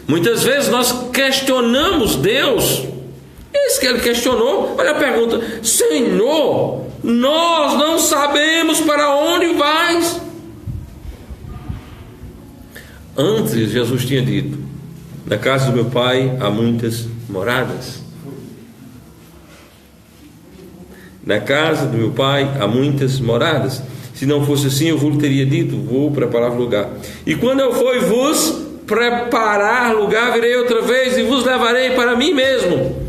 S6: Muitas vezes nós questionamos Deus. Isso que ele questionou. Olha a pergunta: Senhor, nós não sabemos para onde vais. Antes Jesus tinha dito: na casa do meu pai há muitas moradas. Na casa do meu pai há muitas moradas. Se não fosse assim, eu vos teria dito: vou preparar lugar. E quando eu for vos preparar lugar, virei outra vez e vos levarei para mim mesmo,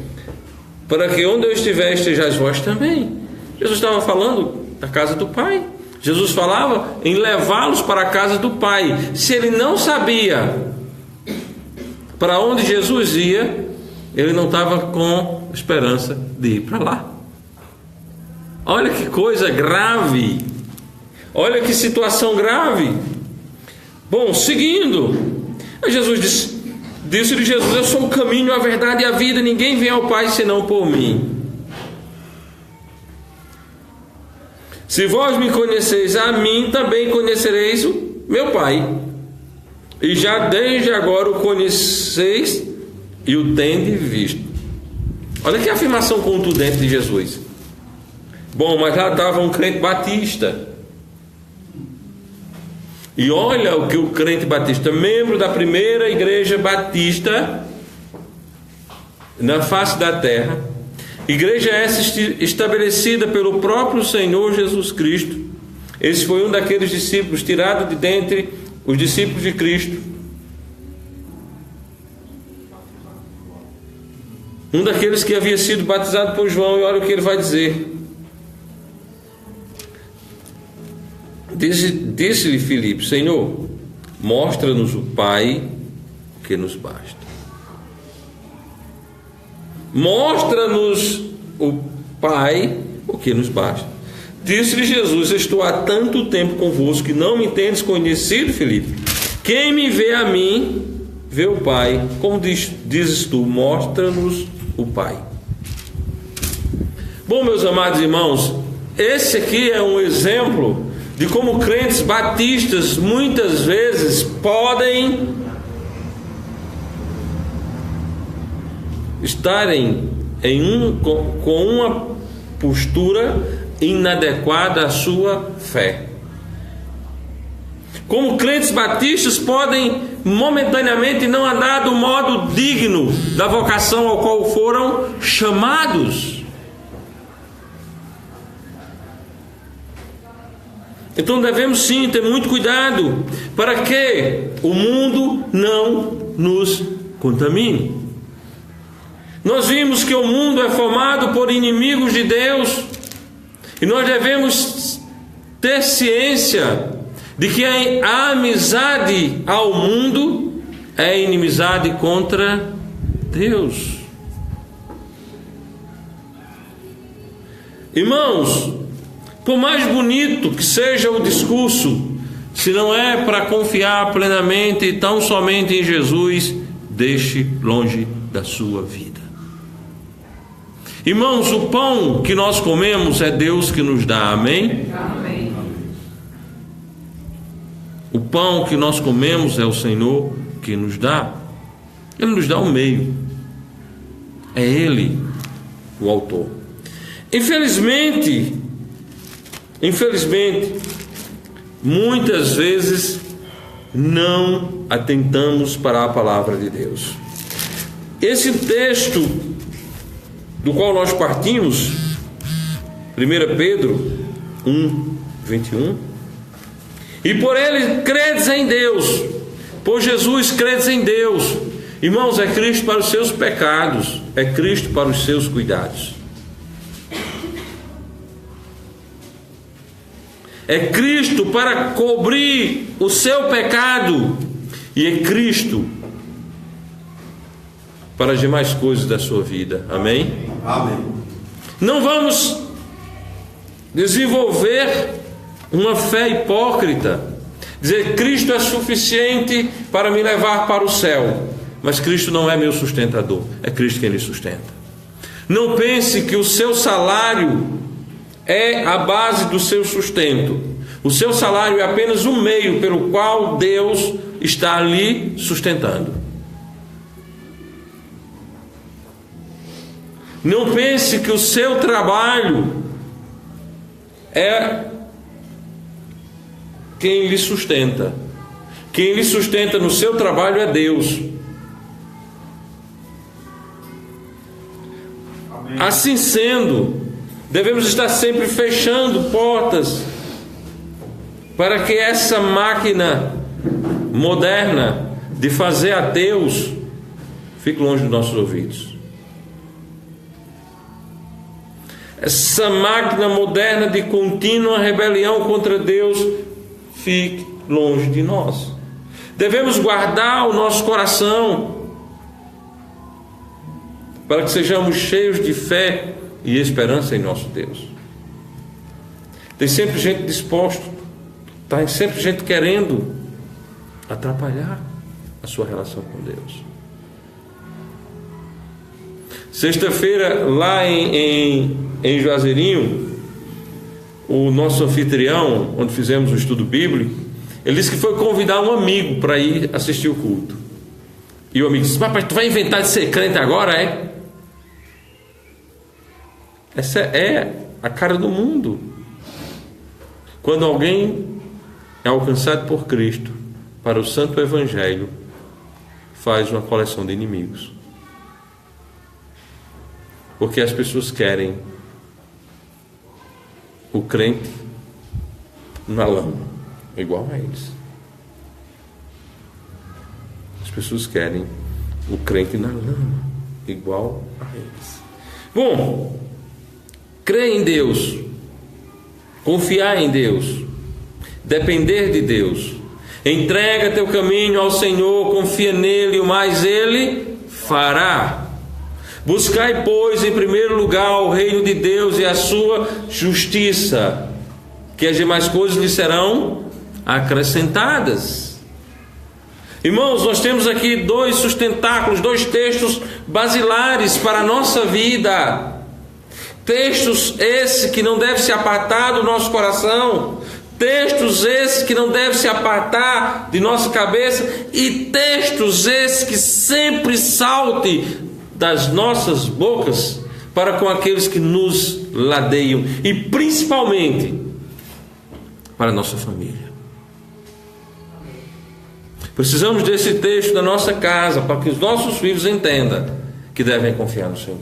S6: para que onde eu estiver estejais vós também. Jesus estava falando da casa do Pai. Jesus falava em levá-los para a casa do Pai. Se ele não sabia para onde Jesus ia, ele não estava com esperança de ir para lá. Olha que coisa grave. Olha que situação grave. Bom, seguindo, Jesus disse-lhe Jesus: eu sou o caminho, a verdade e a vida, ninguém vem ao Pai senão por mim. Se vós me conheceis a mim, também conhecereis o meu Pai. E já desde agora o conheceis e o tendes visto. Olha que afirmação contundente de Jesus. Bom, mas lá estava um crente batista. E olha o que o crente batista, membro da primeira igreja batista na face da terra, Igreja essa estabelecida pelo próprio Senhor Jesus Cristo. Esse foi um daqueles discípulos tirado de dentre os discípulos de Cristo. Um daqueles que havia sido batizado por João, e olha o que ele vai dizer. Disse-lhe Filipe: Senhor, mostra-nos o Pai, que nos basta. Mostra-nos o Pai, o que nos basta. Disse-lhe Jesus: estou há tanto tempo convosco que não me tendes conhecido, Filipe. Quem me vê a mim, vê o Pai. Como dizes tu, mostra-nos o Pai. Bom, meus amados irmãos, esse aqui é um exemplo de como crentes batistas muitas vezes podem estarem com uma postura inadequada à sua fé. Como crentes batistas podem momentaneamente não andar do modo digno da vocação ao qual foram chamados. Então devemos sim ter muito cuidado para que o mundo não nos contamine. Nós vimos que o mundo é formado por inimigos de Deus, e nós devemos ter ciência de que a amizade ao mundo é inimizade contra Deus. Irmãos, por mais bonito que seja o discurso, se não é para confiar plenamente e tão somente em Jesus, deixe longe da sua vida. Irmãos, o pão que nós comemos é Deus que nos dá, amém?
S3: Amém.
S6: O pão que nós comemos é o Senhor que nos dá. Ele nos dá o meio. É Ele o autor. Infelizmente, muitas vezes não atentamos para a palavra de Deus. Esse texto do qual nós partimos, 1 Pedro 1, 21, e por ele credes em Deus, por Jesus credes em Deus. Irmãos, é Cristo para os seus pecados, é Cristo para os seus cuidados. É Cristo para cobrir o seu pecado, e é Cristo para as demais coisas da sua vida, amém?
S5: Amém.
S6: Não vamos desenvolver uma fé hipócrita, dizer Cristo é suficiente para me levar para o céu, mas Cristo não é meu sustentador, é Cristo quem lhe sustenta. Não pense que o seu salário é a base do seu sustento. O seu salário é apenas um meio pelo qual Deus está ali sustentando. Não pense que o seu trabalho é quem lhe sustenta. Quem lhe sustenta no seu trabalho é Deus. Amém. Assim sendo, devemos estar sempre fechando portas para que essa máquina moderna de fazer a Deus fique longe dos nossos ouvidos. Essa máquina moderna de contínua rebelião contra Deus fique longe de nós. Devemos guardar o nosso coração para que sejamos cheios de fé e esperança em nosso Deus. Tem sempre gente disposta, tem sempre gente querendo atrapalhar a sua relação com Deus. Sexta-feira, lá em Juazeirinho, o nosso anfitrião, onde fizemos o estudo bíblico, ele disse que foi convidar um amigo para ir assistir o culto. E o amigo disse: papai, tu vai inventar de ser crente agora, é? Essa é a cara do mundo. Quando alguém é alcançado por Cristo para o santo evangelho, faz uma coleção de inimigos. Porque as pessoas querem o crente na lama, igual a eles. As pessoas querem o crente na lama, igual a eles. Bom, crer em Deus, confiar em Deus, depender de Deus, entrega teu caminho ao Senhor, confia nele, o mais ele fará. Buscai, pois, em primeiro lugar o reino de Deus e a sua justiça, que as demais coisas lhe serão acrescentadas. Irmãos, nós temos aqui dois sustentáculos, dois textos basilares para a nossa vida. Textos esses que não devem se apartar do nosso coração, textos esses que não devem se apartar de nossa cabeça, e textos esses que sempre salte das nossas bocas para com aqueles que nos ladeiam, e principalmente para a nossa família. Precisamos desse texto na nossa casa para que os nossos filhos entendam que devem confiar no Senhor.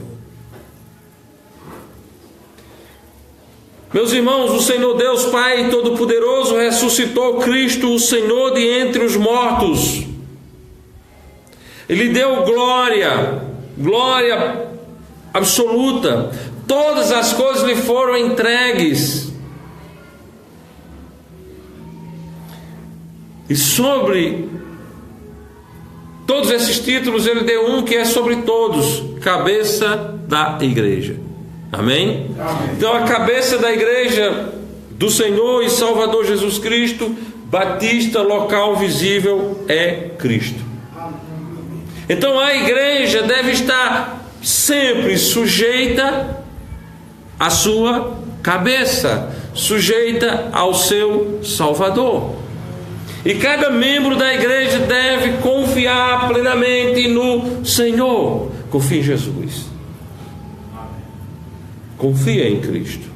S6: Meus irmãos, o Senhor Deus Pai Todo-Poderoso ressuscitou Cristo, o Senhor, de entre os mortos. Ele deu glória absoluta. Todas as coisas lhe foram entregues. E sobre todos esses títulos ele deu um que é sobre todos: cabeça da igreja. Amém? Amém. Então a cabeça da igreja do Senhor e Salvador Jesus Cristo, batista local visível, é Cristo. Então a igreja deve estar sempre sujeita à sua cabeça, sujeita ao seu Salvador. E cada membro da igreja deve confiar plenamente no Senhor. Confie em Jesus. Confia em Cristo.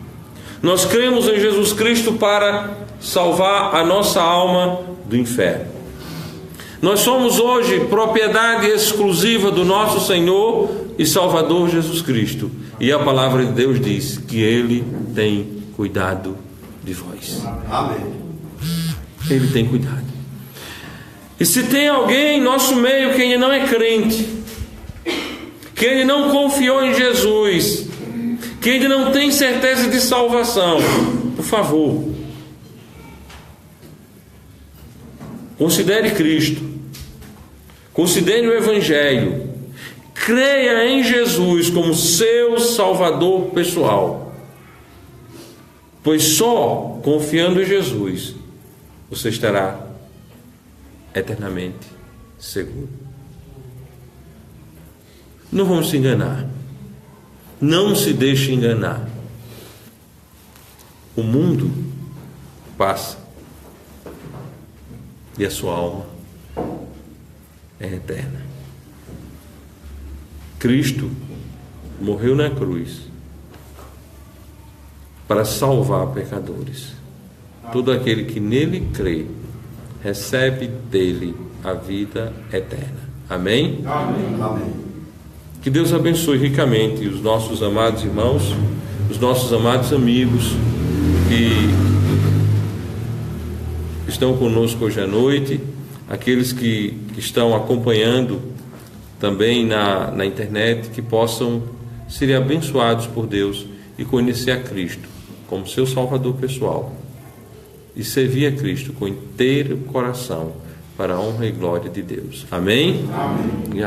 S6: Nós cremos em Jesus Cristo para salvar a nossa alma do inferno. Nós somos hoje propriedade exclusiva do nosso Senhor e Salvador Jesus Cristo. E a palavra de Deus diz que Ele tem cuidado de vós.
S5: Amém.
S6: Ele tem cuidado. E se tem alguém em nosso meio que ainda não é crente, que ainda não confiou em Jesus, que ainda não tem certeza de salvação, por favor, considere Cristo, considere o Evangelho, creia em Jesus como seu Salvador pessoal, pois só confiando em Jesus você estará eternamente seguro. Não vamos se enganar. Não se deixe enganar. O mundo passa e a sua alma é eterna. Cristo morreu na cruz para salvar pecadores. Todo aquele que nele crê recebe dele a vida eterna. Amém?
S5: Amém. Amém.
S6: Que Deus abençoe ricamente os nossos amados irmãos, os nossos amados amigos que estão conosco hoje à noite, aqueles que estão acompanhando também na internet, que possam ser abençoados por Deus e conhecer a Cristo como seu Salvador pessoal e servir a Cristo com inteiro coração para a honra e glória de Deus. Amém? Amém. E amém.